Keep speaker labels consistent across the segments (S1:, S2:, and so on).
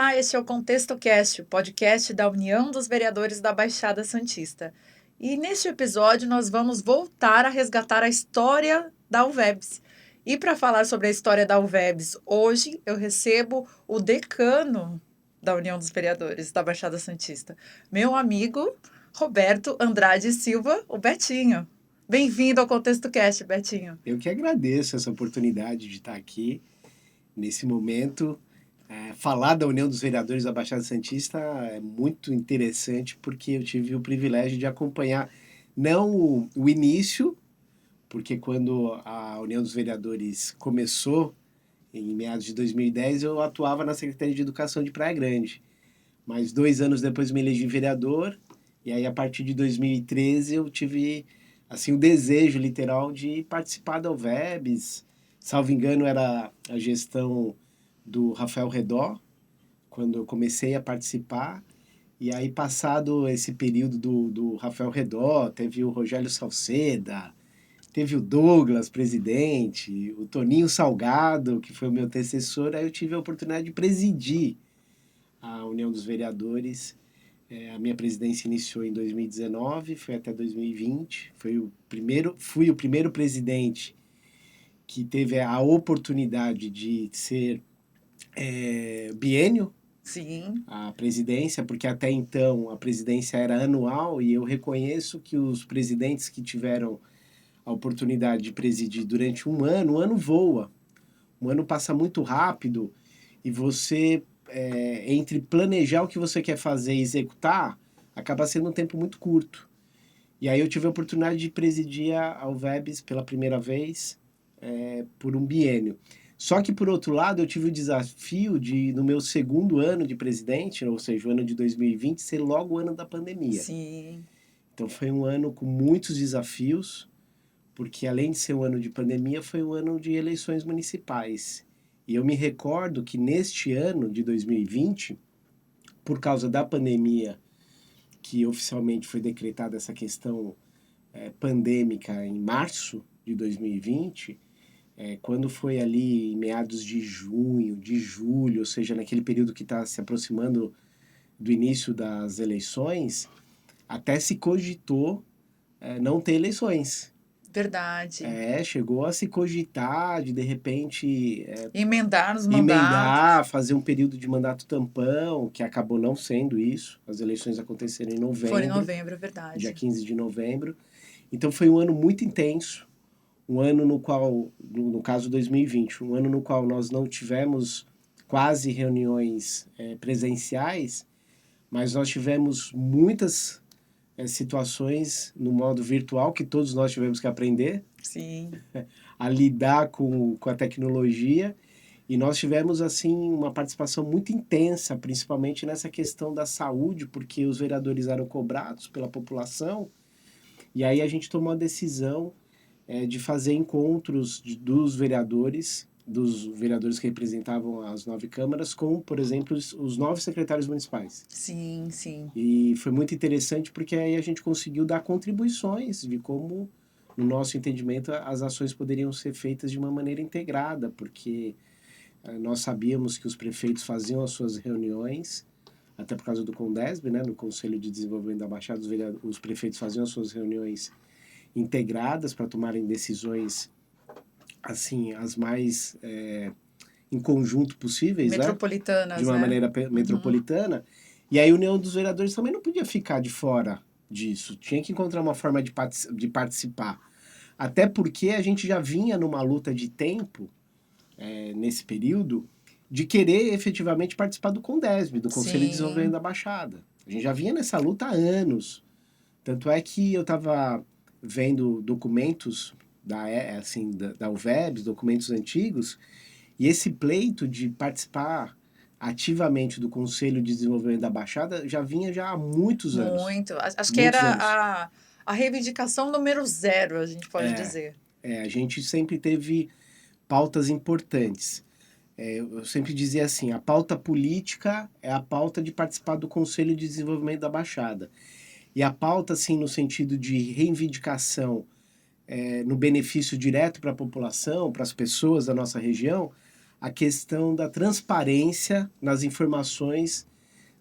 S1: Olá, este é o Contexto Cast, o podcast da União dos Vereadores da Baixada Santista. E neste episódio nós vamos voltar a resgatar a história da UVEBS. E para falar sobre a história da UVEBS, hoje eu recebo o decano da União dos Vereadores da Baixada Santista, meu amigo Roberto Andrade Silva, o Betinho. Bem-vindo ao Contexto Cast, Betinho.
S2: Eu que agradeço essa oportunidade de estar aqui nesse momento. Falar da União dos Vereadores da Baixada Santista é muito interessante porque eu tive o privilégio de acompanhar não o início, porque quando a União dos Vereadores começou, em meados de 2010, eu atuava na Secretaria de Educação de Praia Grande. Mas 2 anos depois me elegi vereador, e aí a partir de 2013 eu tive assim o desejo literal de participar da UVEBS. Salvo engano, era a gestão do Rafael Redó, quando eu comecei a participar. E aí, passado esse período do Rafael Redó, teve o Rogério Salceda, teve o Douglas, presidente, o Toninho Salgado, que foi o meu antecessor. Aí eu tive a oportunidade de presidir a União dos Vereadores. A minha presidência iniciou em 2019, foi até 2020. Fui o primeiro presidente que teve a oportunidade de ser biênio
S1: Sim.
S2: a presidência, porque até então a presidência era anual e eu reconheço que os presidentes que tiveram a oportunidade de presidir durante um ano, o ano voa. Um ano passa muito rápido e você, entre planejar o que você quer fazer e executar, acaba sendo um tempo muito curto. E aí eu tive a oportunidade de presidir a UVEBS pela primeira vez, por um biênio. Só que, por outro lado, eu tive o desafio de, no meu segundo ano de presidente, ou seja, o ano de 2020, ser logo o ano da pandemia.
S1: Sim.
S2: Então foi um ano com muitos desafios, porque além de ser um ano de pandemia, foi um ano de eleições municipais. E eu me recordo que neste ano de 2020, por causa da pandemia, que oficialmente foi decretada essa questão pandêmica em março de 2020, quando foi ali em meados de junho, de julho, ou seja, naquele período que está se aproximando do início das eleições, até se cogitou não ter eleições.
S1: Verdade.
S2: Chegou a se cogitar de repente
S1: Emendar nos mandatos.
S2: emendar, fazer um período de mandato tampão, que acabou não sendo isso. As eleições aconteceram em
S1: Foi em
S2: novembro,
S1: novembro, é verdade.
S2: dia 15 de novembro. Então foi um ano muito intenso, um ano no qual, no caso 2020, um ano no qual nós não tivemos quase reuniões presenciais, mas nós tivemos muitas situações no modo virtual que todos nós tivemos que aprender
S1: Sim.
S2: a lidar com a tecnologia. E nós tivemos, assim, uma participação muito intensa, principalmente nessa questão da saúde, porque os vereadores eram cobrados pela população. E aí a gente tomou a decisão de fazer encontros dos vereadores que representavam as 9 câmaras, com, por exemplo, os 9 secretários municipais.
S1: Sim, sim.
S2: E foi muito interessante porque aí a gente conseguiu dar contribuições de como, no nosso entendimento, as ações poderiam ser feitas de uma maneira integrada, porque nós sabíamos que os prefeitos faziam as suas reuniões, até por causa do CONDESB, né, no Conselho de Desenvolvimento da Baixada, os prefeitos faziam as suas reuniões integradas para tomarem decisões assim as mais em conjunto possíveis,
S1: Metropolitanas,
S2: de uma
S1: né?
S2: maneira metropolitana. E aí a União dos Vereadores também não podia ficar de fora disso, tinha que encontrar uma forma de participar. Até porque a gente já vinha numa luta de tempo, nesse período, de querer efetivamente participar do CONDESB, do Conselho de Desenvolvimento da Baixada. A gente já vinha nessa luta há anos. Tanto é que eu estava vendo documentos da UVEBS, documentos antigos, e esse pleito de participar ativamente do Conselho de Desenvolvimento da Baixada já vinha já há muitos anos.
S1: Muito. Acho que
S2: Muitos
S1: era
S2: anos.
S1: a reivindicação número 0, a gente pode dizer.
S2: A gente sempre teve pautas importantes. Eu sempre dizia assim, a pauta política é a pauta de participar do Conselho de Desenvolvimento da Baixada. E a pauta, assim, no sentido de reivindicação no benefício direto para a população, para as pessoas da nossa região, a questão da transparência nas informações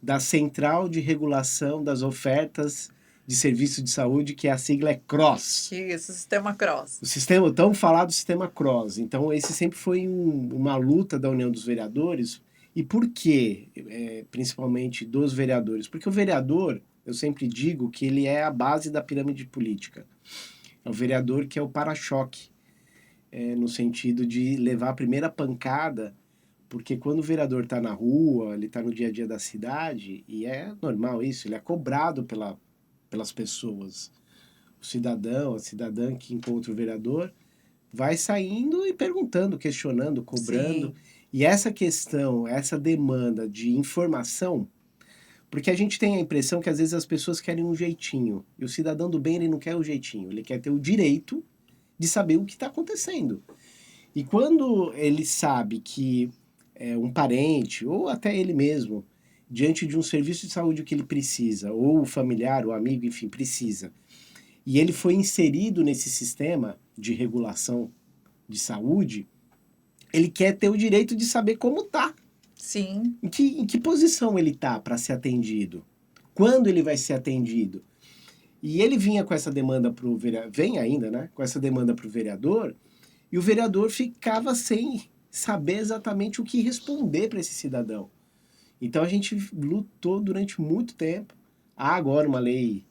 S2: da Central de Regulação das Ofertas de Serviço de Saúde, que a sigla é CROSS.
S1: Isso, Sistema CROSS.
S2: O sistema, tão falado sistema CROSS. Então, esse sempre foi uma luta da União dos Vereadores. E por quê, principalmente dos vereadores? Porque o vereador, eu sempre digo que ele é a base da pirâmide política. É o vereador que é o para-choque, no sentido de levar a primeira pancada, porque quando o vereador está na rua, ele está no dia a dia da cidade, e é normal isso, ele é cobrado pelas pessoas. O cidadão, a cidadã que encontra o vereador, vai saindo e perguntando, questionando, cobrando.
S1: Sim.
S2: E essa questão, essa demanda de informação, porque a gente tem a impressão que às vezes as pessoas querem um jeitinho, e o cidadão do bem ele não quer o jeitinho, ele quer ter o direito de saber o que está acontecendo. E quando ele sabe que um parente, ou até ele mesmo, diante de um serviço de saúde que ele precisa, ou o familiar, o amigo, enfim, precisa, e ele foi inserido nesse sistema de regulação de saúde, ele quer ter o direito de saber como está.
S1: Sim.
S2: Em que posição ele está para ser atendido? Quando ele vai ser atendido? E ele vinha com essa demanda para o vereador, vem ainda, né? Com essa demanda para o vereador, e o vereador ficava sem saber exatamente o que responder para esse cidadão. Então a gente lutou durante muito tempo. Há agora uma lei.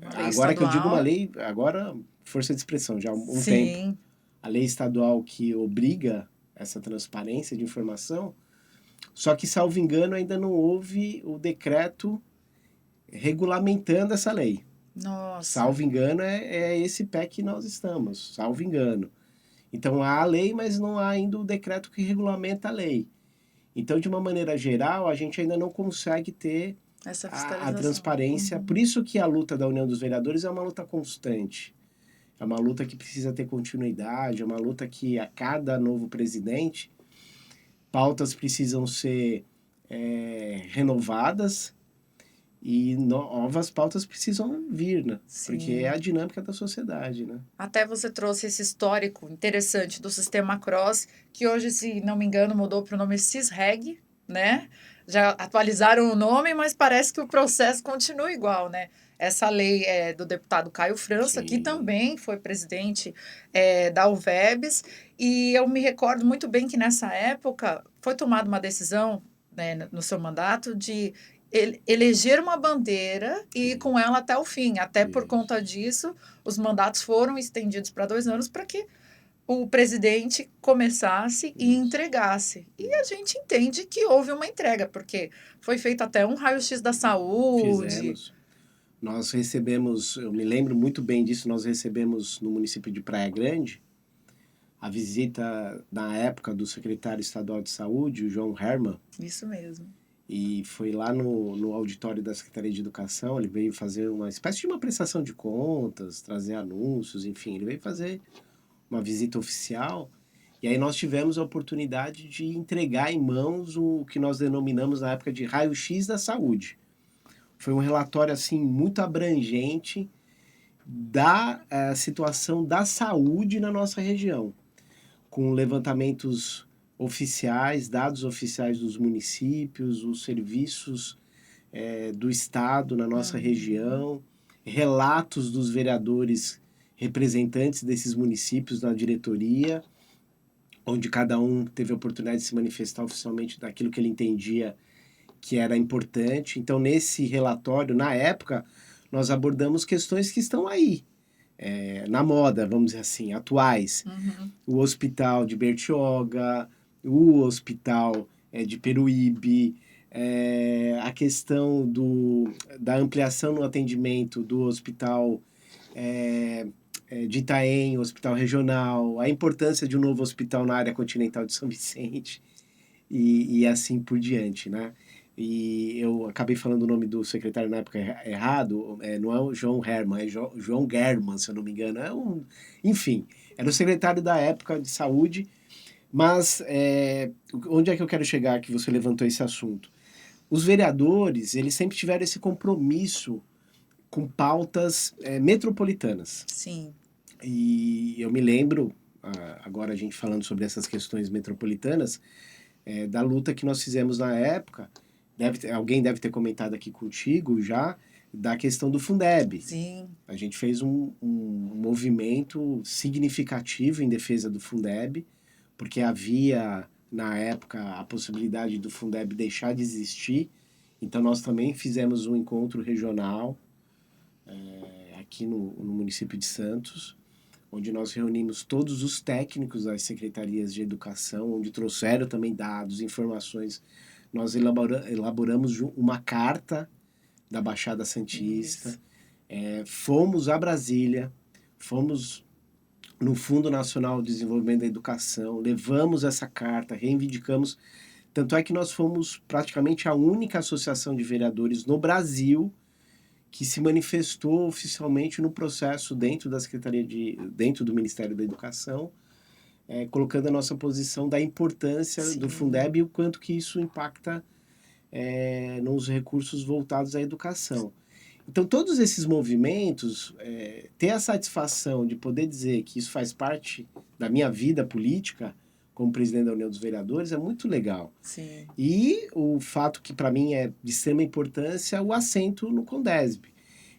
S2: Agora
S1: estadual.
S2: que eu digo uma lei, agora força de expressão, já há um
S1: Sim.
S2: tempo. A lei estadual que obriga essa transparência de informação, só que, salvo engano, ainda não houve o decreto regulamentando essa lei.
S1: Nossa.
S2: Salvo engano, é esse pé que nós estamos, salvo engano. Então, há a lei, mas não há ainda o decreto que regulamenta a lei. Então, de uma maneira geral, a gente ainda não consegue ter
S1: Essa
S2: a
S1: fiscalização.
S2: transparência. Por isso que a luta da União dos Vereadores é uma luta constante. É uma luta que precisa ter continuidade, é uma luta que a cada novo presidente, pautas precisam ser renovadas e novas pautas precisam vir, né?
S1: Sim.
S2: Porque é a dinâmica da sociedade, né?
S1: Até você trouxe esse histórico interessante do sistema CROSS, que hoje, se não me engano, mudou para o nome CISREG, né? Já atualizaram o nome, mas parece que o processo continua igual, né? Essa lei é do deputado Caio França,
S2: Sim.
S1: que também foi presidente da UVEBS, e eu me recordo muito bem que nessa época foi tomada uma decisão, né, no seu mandato de eleger uma bandeira e ir com ela até o fim. Até por conta disso, os mandatos foram estendidos para 2 anos para que o presidente começasse e entregasse. E a gente entende que houve uma entrega, porque foi feito até um raio-x da saúde.
S2: Fizemos. Nós recebemos, eu me lembro muito bem disso, nós recebemos no município de Praia Grande a visita, na época, do secretário estadual de saúde, o João Herman.
S1: Isso mesmo.
S2: E foi lá no auditório da Secretaria de Educação, ele veio fazer uma espécie de uma prestação de contas, trazer anúncios, enfim, ele veio fazer uma visita oficial. E aí nós tivemos a oportunidade de entregar em mãos o que nós denominamos na época de raio-x da saúde. Foi um relatório assim muito abrangente da situação da saúde na nossa região, com levantamentos oficiais, dados oficiais dos municípios, os serviços do estado na nossa região, relatos dos vereadores representantes desses municípios na diretoria, onde cada um teve a oportunidade de se manifestar oficialmente daquilo que ele entendia que era importante. Então, nesse relatório, na época, nós abordamos questões que estão aí, na moda, vamos dizer assim, atuais. O hospital de Bertioga, o hospital de Peruíbe, a questão da ampliação no atendimento do hospital de Itaém, hospital regional, a importância de um novo hospital na área continental de São Vicente e assim por diante, né? E eu acabei falando o nome do secretário na época errado, não é o João Herman, é João German, se eu não me engano. Enfim, era o secretário da época de saúde, mas onde é que eu quero chegar que você levantou esse assunto? Os vereadores, eles sempre tiveram esse compromisso com pautas metropolitanas.
S1: Sim.
S2: E eu me lembro, agora a gente falando sobre essas questões metropolitanas, da luta que nós fizemos na época, alguém deve ter comentado aqui contigo já, da questão do Fundeb.
S1: Sim.
S2: A gente fez um movimento significativo em defesa do Fundeb, porque havia, na época, a possibilidade do Fundeb deixar de existir. Então, nós também fizemos um encontro regional aqui no município de Santos, onde nós reunimos todos os técnicos das secretarias de educação, onde trouxeram também dados, informações. Nós elaboramos uma carta da Baixada Santista, fomos a Brasília, fomos no Fundo Nacional de Desenvolvimento da Educação, levamos essa carta, reivindicamos. Tanto é que nós fomos praticamente a única associação de vereadores no Brasil que se manifestou oficialmente no processo dentro da dentro do Ministério da Educação, colocando a nossa posição da importância
S1: Sim.
S2: do Fundeb e o quanto que isso impacta nos recursos voltados à educação. Então, todos esses movimentos, ter a satisfação de poder dizer que isso faz parte da minha vida política, como presidente da União dos Vereadores, é muito legal.
S1: Sim.
S2: E o fato que para mim é de extrema importância é o assento no Condesb.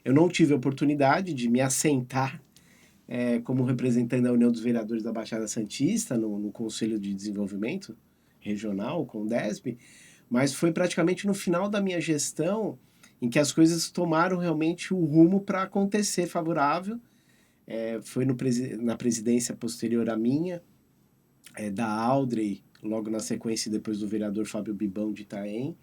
S2: Eu não tive a oportunidade de me assentar como representante da União dos Vereadores da Baixada Santista no Conselho de Desenvolvimento Regional, o Condesb, mas foi praticamente no final da minha gestão em que as coisas tomaram realmente o rumo para acontecer favorável. Foi na presidência posterior à minha, da Aldrey, logo na sequência depois do vereador Fábio Bibão de Itaém.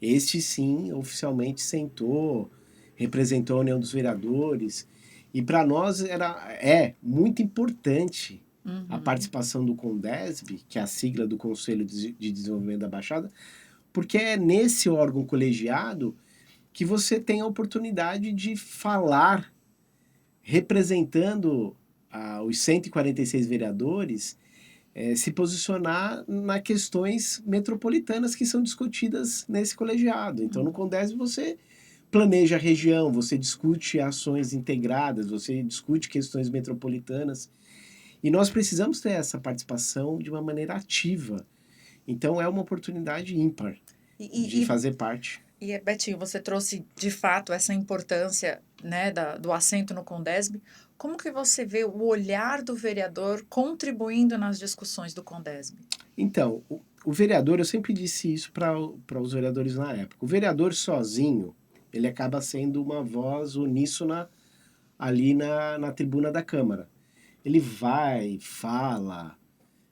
S2: Este sim, oficialmente sentou, representou a União dos Vereadores, e para nós é muito importante a participação do Condesb, que é a sigla do Conselho de Desenvolvimento da Baixada, porque é nesse órgão colegiado que você tem a oportunidade de falar, representando os 146 vereadores, se posicionar nas questões metropolitanas que são discutidas nesse colegiado. Então, no Condesb você planeja a região, você discute ações integradas, você discute questões metropolitanas. E nós precisamos ter essa participação de uma maneira ativa. Então, é uma oportunidade ímpar de fazer parte.
S1: E, Betinho, você trouxe, de fato, essa importância, né, do assento no Condesb. Como que você vê o olhar do vereador contribuindo nas discussões do Condesb?
S2: Então, o vereador, eu sempre disse isso para os vereadores na época, o vereador sozinho, ele acaba sendo uma voz uníssona ali na tribuna da Câmara. Ele vai, fala,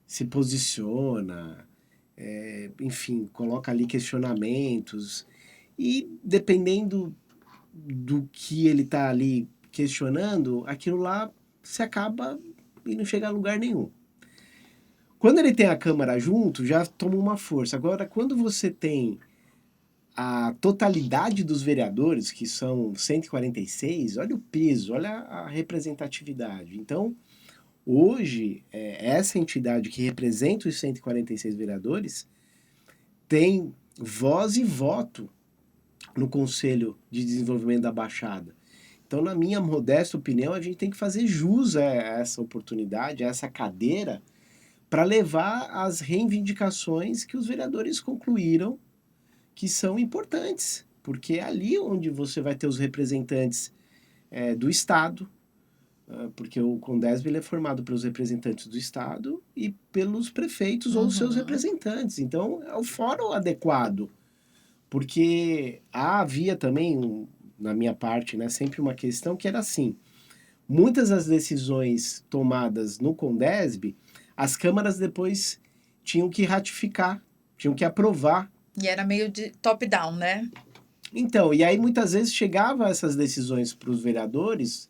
S2: se posiciona, enfim, coloca ali questionamentos, e dependendo do que ele está ali questionando, aquilo lá se acaba e não chega a lugar nenhum. Quando ele tem a Câmara junto, já toma uma força. Agora, quando você tem a totalidade dos vereadores, que são 146, olha o peso, olha a representatividade. Então, hoje, essa entidade que representa os 146 vereadores tem voz e voto no Conselho de Desenvolvimento da Baixada. Então, na minha modesta opinião, a gente tem que fazer jus a essa oportunidade, a essa cadeira, para levar as reivindicações que os vereadores concluíram que são importantes, porque é ali onde você vai ter os representantes do Estado, porque o Condesb ele é formado pelos representantes do Estado e pelos prefeitos ou seus representantes. Então, é o fórum adequado, porque havia também, na minha parte, né, sempre uma questão que era assim, muitas das decisões tomadas no Condesb, as câmaras depois tinham que ratificar, tinham que aprovar.
S1: E era meio de top-down, né?
S2: Então, e aí muitas vezes chegavam essas decisões para os vereadores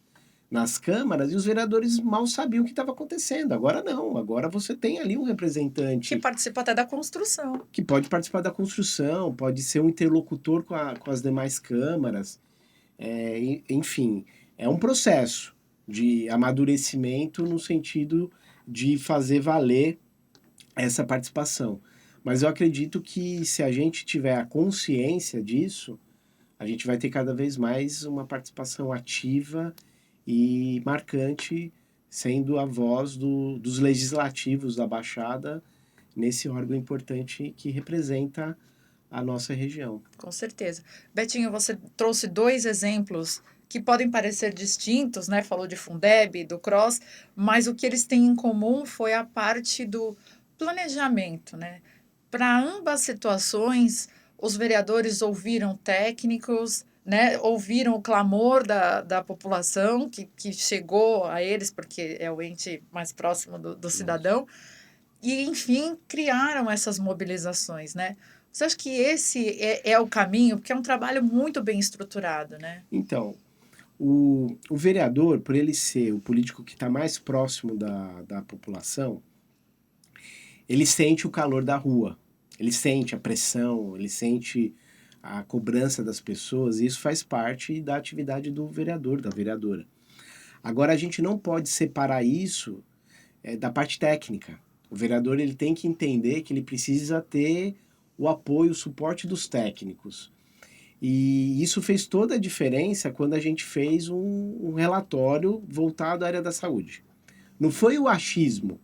S2: nas câmaras e os vereadores mal sabiam o que estava acontecendo. Agora não, agora você tem ali um representante...
S1: Que participa até da construção.
S2: Que pode participar da construção, pode ser um interlocutor com as demais câmaras. Enfim, é um processo de amadurecimento no sentido de fazer valer essa participação. Mas eu acredito que se a gente tiver a consciência disso, a gente vai ter cada vez mais uma participação ativa e marcante sendo a voz dos legislativos da Baixada nesse órgão importante que representa a nossa região.
S1: Com certeza. Betinho, você trouxe dois exemplos que podem parecer distintos, né? Falou de Fundeb, do CROSS, mas o que eles têm em comum foi a parte do planejamento, né? Para ambas situações, os vereadores ouviram técnicos, né? Ouviram o clamor da população que chegou a eles, porque é o ente mais próximo do cidadão, e, enfim, criaram essas mobilizações, né? Você acha que esse é o caminho? Porque é um trabalho muito bem estruturado, né?
S2: Então, o vereador, por ele ser o político que está mais próximo da população, ele sente o calor da rua, ele sente a pressão, ele sente a cobrança das pessoas, e isso faz parte da atividade do vereador, da vereadora. Agora, a gente não pode separar isso da parte técnica. O vereador ele tem que entender que ele precisa ter o apoio, o suporte dos técnicos. E isso fez toda a diferença quando a gente fez um relatório voltado à área da saúde. Não foi o achismo.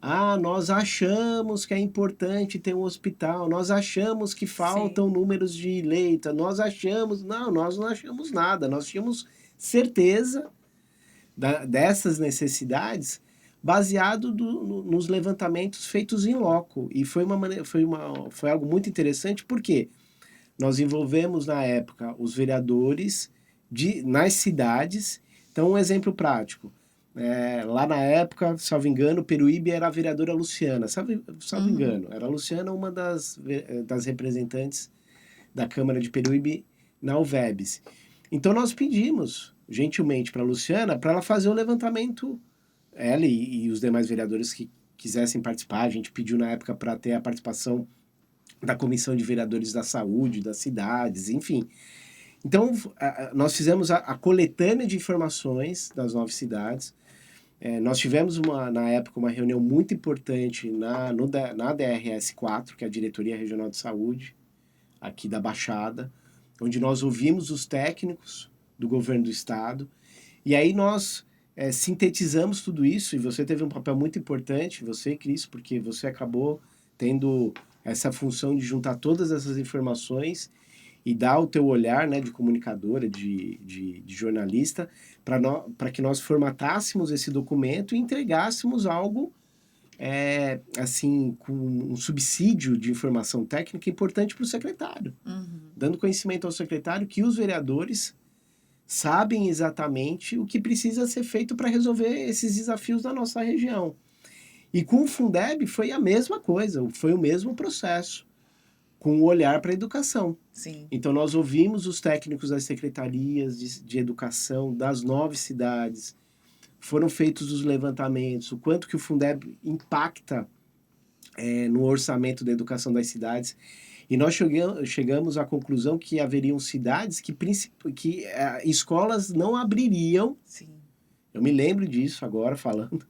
S2: Ah, nós achamos que é importante ter um hospital, nós achamos que faltam números de leitos, nós achamos... Não, nós não achamos nada, nós tínhamos certeza dessas necessidades baseado nos levantamentos feitos em loco. E foi algo muito interessante, porque nós envolvemos na época os vereadores nas cidades. Então, um exemplo prático. Lá na época, salvo engano, Peruíbe era a vereadora Luciana. Salvo engano, era a Luciana uma das representantes da Câmara de Peruíbe na UVEBS. Então, nós pedimos gentilmente para a Luciana para ela fazer o levantamento, ela e os demais vereadores que quisessem participar. A gente pediu na época para ter a participação da Comissão de Vereadores da Saúde, das cidades, enfim. Então, nós fizemos a coletânea de informações das 9 cidades. Nós tivemos, na época, uma reunião muito importante na DRS 4, que é a Diretoria Regional de Saúde, aqui da Baixada, onde nós ouvimos os técnicos do governo do estado, e aí nós sintetizamos tudo isso, e você teve um papel muito importante, você, Cris, porque você acabou tendo essa função de juntar todas essas informações e dar o teu olhar, né, de comunicadora, de jornalista, para que nós formatássemos esse documento e entregássemos algo assim, com um subsídio de informação técnica importante para o secretário, dando conhecimento ao secretário que os vereadores sabem exatamente o que precisa ser feito para resolver esses desafios da nossa região. E com o Fundeb foi a mesma coisa, foi o mesmo processo, com o olhar para a educação.
S1: Sim.
S2: Então nós ouvimos os técnicos das secretarias de educação das 9 cidades, foram feitos os levantamentos, o quanto que o Fundeb impacta no orçamento da educação das cidades. E nós chegamos à conclusão que haveriam cidades que escolas não abririam.
S1: Sim.
S2: Eu me lembro disso agora, falando.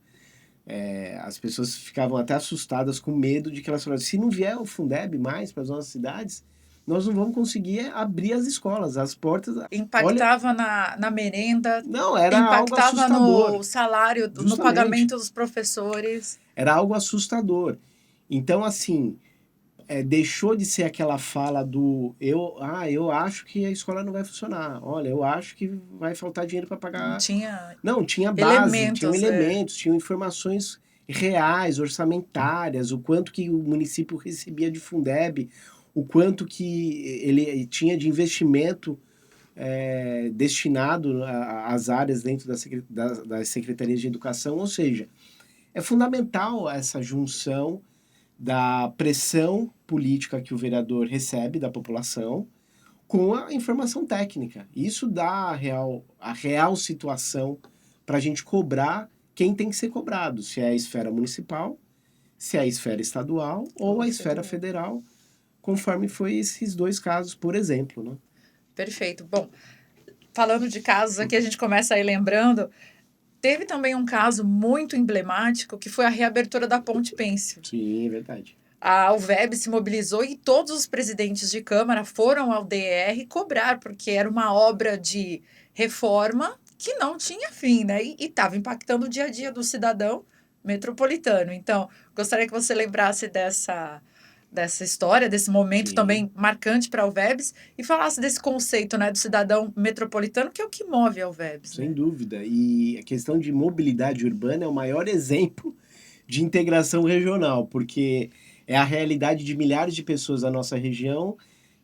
S2: As pessoas ficavam até assustadas com medo de que elas falassem, se não vier o Fundeb mais para as nossas cidades, nós não vamos conseguir abrir as escolas, as portas...
S1: Impactava na merenda,
S2: não, era algo
S1: impactava
S2: assustador.
S1: no salário,
S2: Justamente.
S1: No pagamento dos professores.
S2: Era algo assustador. Então, assim, deixou de ser aquela fala do eu acho que a escola não vai funcionar. Olha, eu acho que vai faltar dinheiro para pagar. Não, tinha base, tinham elementos, tinham informações reais, orçamentárias, o quanto que o município recebia de Fundeb, o quanto que ele tinha de investimento destinado às áreas dentro das secretarias de educação. Ou seja, é fundamental essa junção da pressão política que o vereador recebe da população com a informação técnica. Isso dá a real situação para a gente cobrar quem tem que ser cobrado, se é a esfera municipal, se é a esfera estadual ou a esfera federal, conforme foi esses 2 casos, por exemplo, né?
S1: Perfeito. Bom, falando de casos aqui, a gente começa aí lembrando, teve também um caso muito emblemático, que foi a reabertura da Ponte Pêncil.
S2: Sim, é verdade.
S1: A UVEB se mobilizou e todos os presidentes de Câmara foram ao DR cobrar, porque era uma obra de reforma que não tinha fim, né? E estava impactando o dia a dia do cidadão metropolitano. Então, gostaria que você lembrasse dessa história, desse momento
S2: Sim.
S1: também marcante para a UVEBS e falasse desse conceito, né, do cidadão metropolitano, que é o que move a UVEBS,
S2: Sem
S1: né?
S2: dúvida. E a questão de mobilidade urbana é o maior exemplo de integração regional, porque é a realidade de milhares de pessoas da nossa região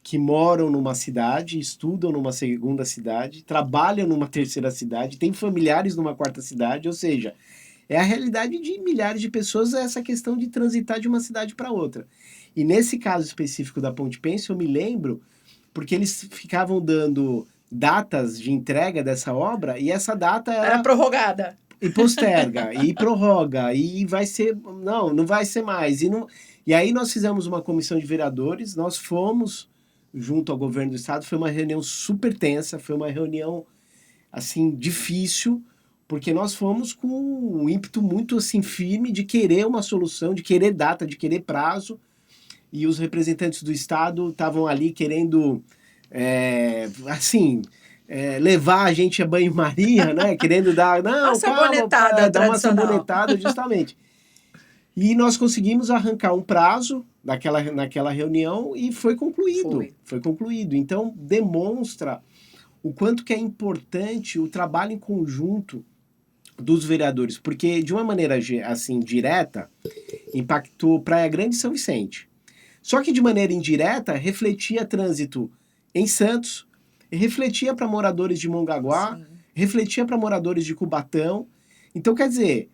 S2: que moram numa cidade, estudam numa segunda cidade, trabalham numa terceira cidade, têm familiares numa quarta cidade, ou seja, é a realidade de milhares de pessoas essa questão de transitar de uma cidade para outra. E nesse caso específico da Ponte Pênsil, eu me lembro porque eles ficavam dando datas de entrega dessa obra e essa data
S1: Era
S2: era
S1: prorrogada.
S2: e posterga, e prorroga, e vai ser, não vai ser mais. E aí nós fizemos uma comissão de vereadores, nós fomos junto ao governo do estado, foi uma reunião super tensa, foi uma reunião, assim, difícil, porque nós fomos com um ímpeto muito, assim, firme de querer uma solução, de querer data, de querer prazo, e os representantes do estado estavam ali querendo, assim, levar a gente a banho-maria, né? Querendo dar,
S1: A
S2: não, calma,
S1: sabonetada
S2: dar uma
S1: tradicional.
S2: sabonetada, justamente. E nós conseguimos arrancar um prazo naquela reunião e foi concluído.
S1: Foi.
S2: Foi concluído. Então, demonstra o quanto que é importante o trabalho em conjunto dos vereadores, porque de uma maneira assim direta impactou Praia Grande e São Vicente. Só que de maneira indireta refletia trânsito em Santos, refletia para moradores de Mongaguá,
S1: Sim.
S2: refletia para moradores de Cubatão. Então, quer dizer,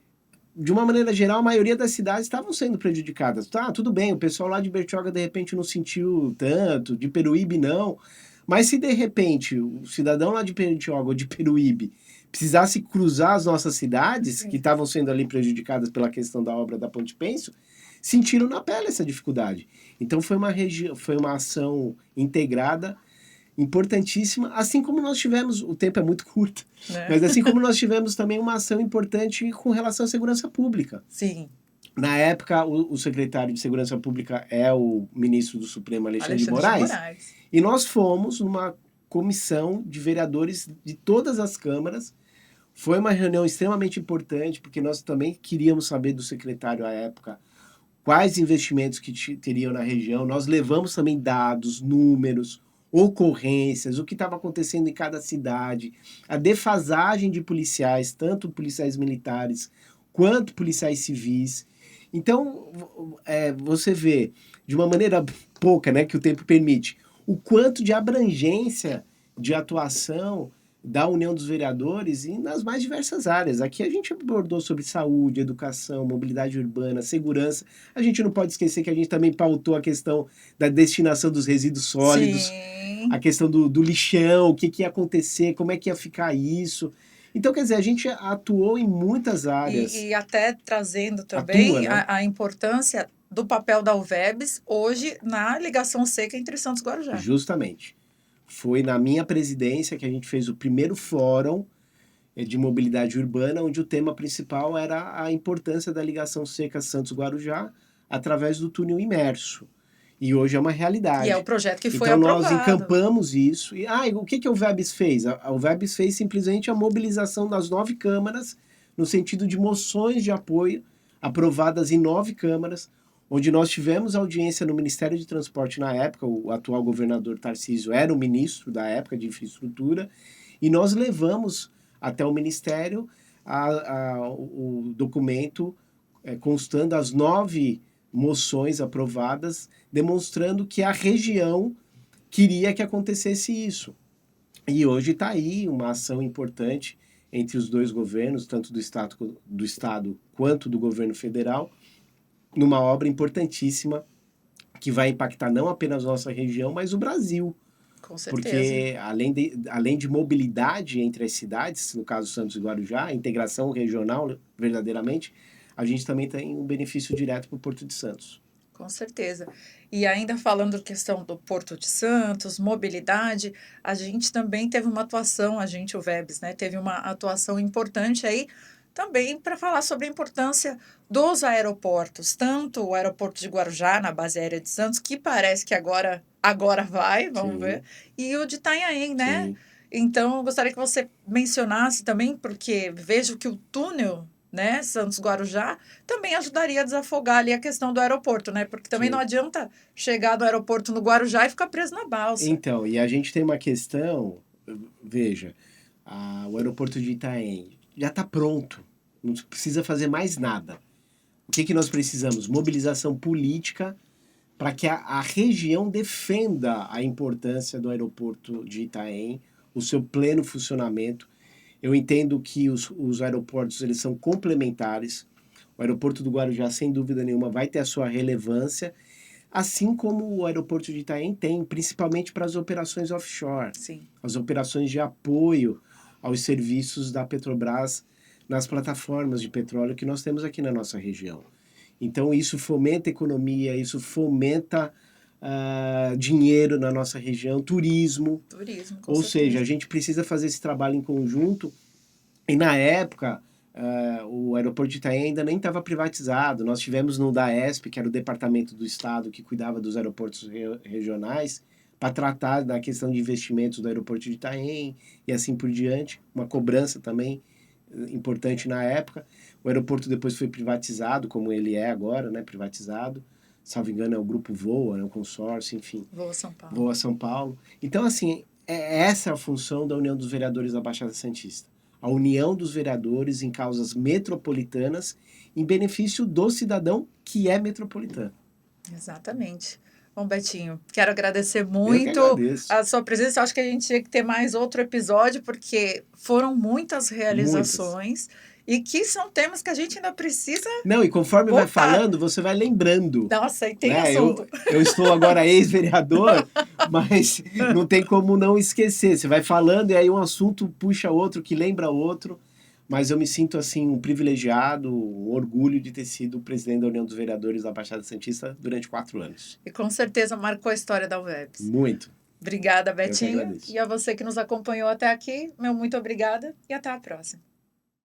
S2: de uma maneira geral, a maioria das cidades estavam sendo prejudicadas. Tá, tudo bem, o pessoal lá de Bertioga de repente não sentiu tanto, de Peruíbe não. Mas se de repente o cidadão lá de Bertioga ou de Peruíbe precisasse cruzar as nossas cidades,
S1: Sim.
S2: que estavam sendo ali prejudicadas pela questão da obra da Ponte Pênsil, sentiram na pele essa dificuldade. Então foi uma ação integrada, importantíssima, assim como nós tivemos, o tempo é muito curto,
S1: Né?
S2: mas assim como nós tivemos também uma ação importante com relação à segurança pública.
S1: Sim.
S2: Na época, o secretário de Segurança Pública é o ministro do Supremo, Alexandre de Moraes, e nós fomos numa comissão de vereadores de todas as câmaras. Foi uma reunião extremamente importante, porque nós também queríamos saber do secretário à época quais investimentos que teriam na região. Nós levamos também dados, números, ocorrências, o que estava acontecendo em cada cidade, a defasagem de policiais, tanto policiais militares quanto policiais civis. Então, você vê, de uma maneira pouca, né, que o tempo permite, o quanto de abrangência de atuação da União dos Vereadores e nas mais diversas áreas. Aqui a gente abordou sobre saúde, educação, mobilidade urbana, segurança. A gente não pode esquecer que a gente também pautou a questão da destinação dos resíduos sólidos,
S1: Sim.
S2: a questão do lixão, o que ia acontecer, como é que ia ficar isso. Então, quer dizer, a gente atuou em muitas áreas.
S1: E até trazendo também
S2: Atua, né?
S1: a importância do papel da UVEBS hoje na ligação seca entre Santos e Guarujá.
S2: Justamente. Foi na minha presidência que a gente fez o primeiro fórum de mobilidade urbana, onde o tema principal era a importância da ligação seca Santos-Guarujá através do túnel imerso. E hoje é uma realidade.
S1: E é o projeto que foi
S2: então
S1: aprovado.
S2: Nós encampamos isso. E o que a UVEBS fez? A UVEBS fez simplesmente a mobilização das 9 câmaras, no sentido de moções de apoio aprovadas em 9 câmaras, onde nós tivemos audiência no Ministério de Transporte na época, o atual governador Tarcísio era o ministro da época de infraestrutura, e nós levamos até o Ministério o documento constando as 9 moções aprovadas, demonstrando que a região queria que acontecesse isso. E hoje está aí uma ação importante entre os dois governos, tanto do Estado quanto do governo federal, numa obra importantíssima que vai impactar não apenas a nossa região, mas o Brasil.
S1: Com certeza.
S2: Porque além de mobilidade entre as cidades, no caso Santos e Guarujá, a integração regional, verdadeiramente, a gente também tem um benefício direto para o Porto de Santos.
S1: Com certeza. E ainda falando da questão do Porto de Santos, mobilidade, a gente também teve uma atuação, o VEBS, né, teve uma atuação importante aí também para falar sobre a importância dos aeroportos, tanto o aeroporto de Guarujá, na base aérea de Santos, que parece que agora vai, vamos
S2: Sim.
S1: ver, e o de Itanhaém, né?
S2: Sim.
S1: Então, eu gostaria que você mencionasse também, porque vejo que o túnel, né, Santos-Guarujá, também ajudaria a desafogar ali a questão do aeroporto, né? Porque também não
S2: Sim.
S1: adianta chegar no aeroporto no Guarujá e ficar preso na balsa.
S2: Então, e a gente tem uma questão, veja, o aeroporto de Itaém já está pronto, não precisa fazer mais nada. O que que nós precisamos? Mobilização política para que a região defenda a importância do aeroporto de Itaém, o seu pleno funcionamento. Eu entendo que os aeroportos eles são complementares. O aeroporto do Guarujá, sem dúvida nenhuma, vai ter a sua relevância, assim como o aeroporto de Itaém tem, principalmente para as operações offshore,
S1: Sim,
S2: as operações de apoio aos serviços da Petrobras nas plataformas de petróleo que nós temos aqui na nossa região. Então, isso fomenta a economia, isso fomenta dinheiro na nossa região, turismo.
S1: turismo, com
S2: Ou seja, a
S1: certeza.
S2: gente precisa fazer esse trabalho em conjunto. E na época, o aeroporto de Itaém ainda nem estava privatizado. Nós tivemos no DAESP, que era o departamento do Estado que cuidava dos aeroportos regionais, para tratar da questão de investimentos do aeroporto de Itaém e assim por diante. Uma cobrança também importante na época. O aeroporto depois foi privatizado, como ele é agora, né? Privatizado. Salvo engano, é o Grupo Voa, é um consórcio, enfim.
S1: Voa São Paulo.
S2: Voa São Paulo. Então, assim, essa é a função da União dos Vereadores da Baixada Santista. A união dos vereadores em causas metropolitanas em benefício do cidadão que é metropolitano.
S1: Exatamente. Bom, Betinho, quero agradecer
S2: Eu que
S1: muito
S2: agradeço.
S1: a sua presença. Eu acho que a gente tinha que ter mais outro episódio, porque foram muitas
S2: Muitas.
S1: realizações e que são temas que a gente ainda precisa
S2: Não, e conforme vai
S1: voltar.
S2: falando, você vai lembrando.
S1: Nossa, e tem
S2: Né?
S1: assunto.
S2: Eu estou agora ex-vereador, mas não tem como não esquecer. Você vai falando e aí um assunto puxa outro, que lembra outro. Mas eu me sinto assim um privilegiado, um orgulho de ter sido presidente da União dos Vereadores da Baixada Santista durante 4 anos.
S1: E com certeza marcou a história da UVEBS.
S2: Muito.
S1: Obrigada,
S2: Eu que
S1: Betinho.
S2: agradeço.
S1: E a você que nos acompanhou até aqui, meu muito obrigada e até a próxima.